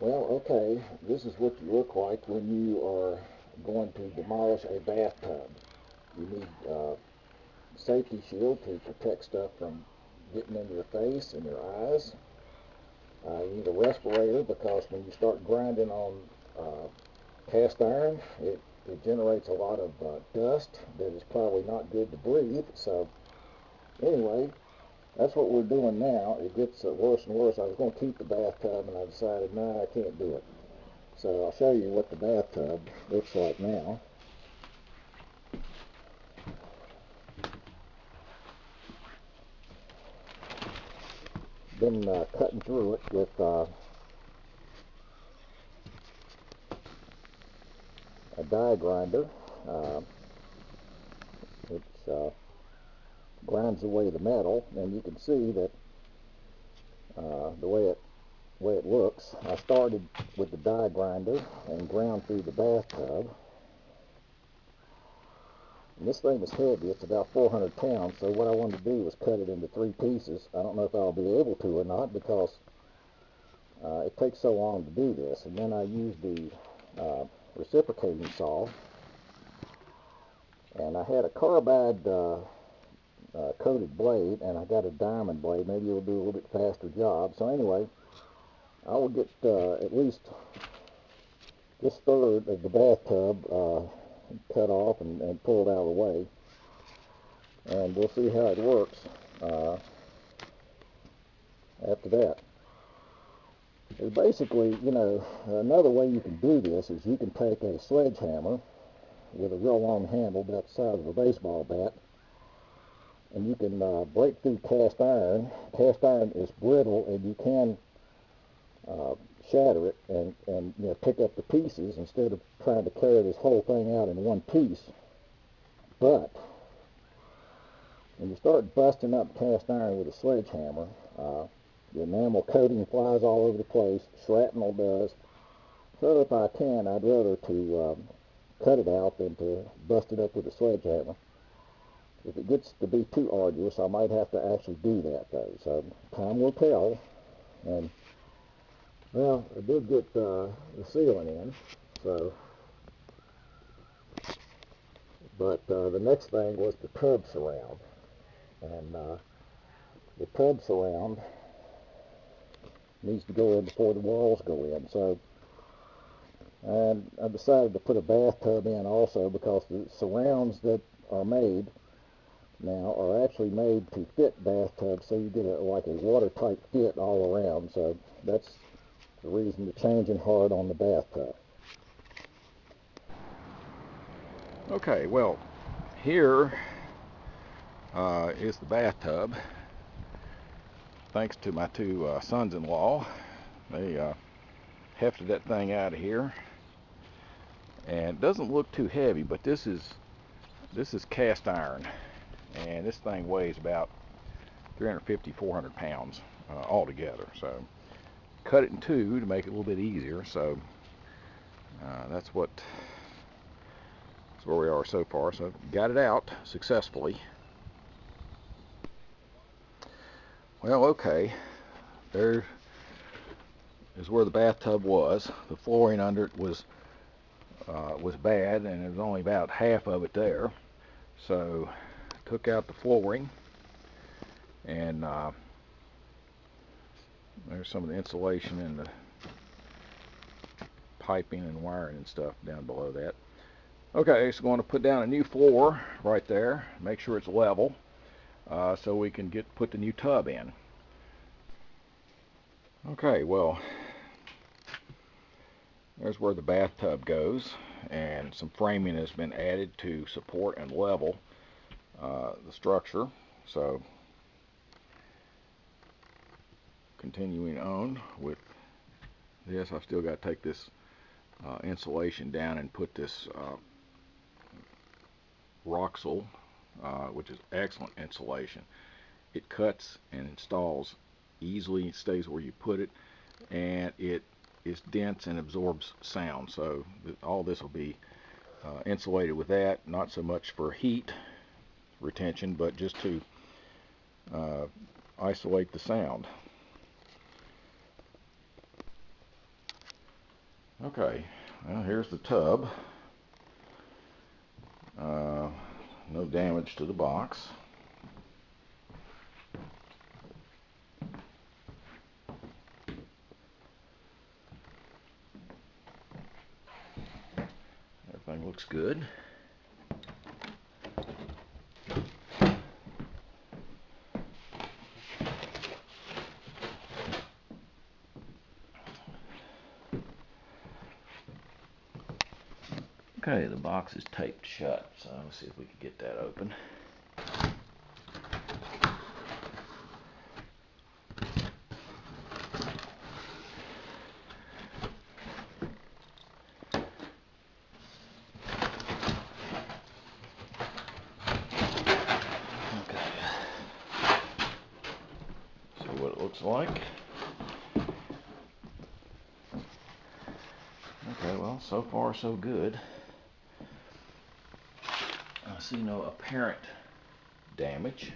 Well, okay, this is what you look like when you are going to demolish a bathtub. You need safety shield to protect stuff from getting into your face and your eyes. You need a respirator because when you start grinding on cast iron, it generates a lot of dust that is probably not good to breathe. So anyway, that's what we're doing now. It gets worse and worse. I was going to keep the bathtub, and I decided, no, I can't do it. So I'll show you what the bathtub looks like now. Been cutting through it with a die grinder, which grinds away the metal, and you can see that the way it looks. I started with the die grinder and ground through the bathtub. And this thing is heavy. It's about 400 pounds, so what I wanted to do was cut it into 3 pieces. I don't know if I'll be able to or not because it takes so long to do this. And then I used the reciprocating saw, and I had a carbide coated blade, and I got a diamond blade. Maybe it'll do a little bit faster job. So anyway, I will get at least this third of the bathtub cut off and pulled out of the way, and we'll see how it works after that. Basically, you know, another way you can do this is you can take a sledgehammer with a real long handle about the size of a baseball bat, and you can break through cast iron. Cast iron is brittle, and you can shatter it and you know, pick up the pieces instead of trying to carry this whole thing out in one piece. But when you start busting up cast iron with a sledgehammer, the enamel coating flies all over the place, shrapnel does. So if I can, I'd rather to cut it out than to bust it up with a sledgehammer. If it gets to be too arduous, I might have to actually do that though. So time will tell. And well, I did get the sealant in, so. But the next thing was the tub surround, and the tub surround needs to go in before the walls go in. So, and I decided to put a bathtub in also because the surrounds that are made now are actually made to fit bathtubs, so you get like a watertight fit all around. So that's the reason to changing hard on the bathtub. Okay, well, here is the bathtub. Thanks to my two sons-in-law, they hefted that thing out of here, and it doesn't look too heavy, but this is cast iron, and this thing weighs about 350, 400 pounds altogether. So cut it in two to make it a little bit easier. So that's where we are so far. So got it out successfully. Well, okay, there is where the bathtub was. The flooring under it was bad, and there was only about half of it there. So took out the flooring, and there's some of the insulation and the piping and wiring and stuff down below that. Okay, so going to put down a new floor right there. Make sure it's level, so we can put the new tub in. Okay, well, there's where the bathtub goes, and some framing has been added to support and level the structure. So continuing on with this, I've still got to take this insulation down and put this Roxul, which is excellent insulation. It cuts and installs easily, it stays where you put it, and it is dense and absorbs sound. So all this will be insulated with that, not so much for heat retention, but just to isolate the sound. Okay, well, here's the tub. No damage to the box. Everything looks good. Okay, the box is taped shut, so let's see if we can get that open. Okay. See what it looks like. Okay, well, so far so good. I see no apparent damage.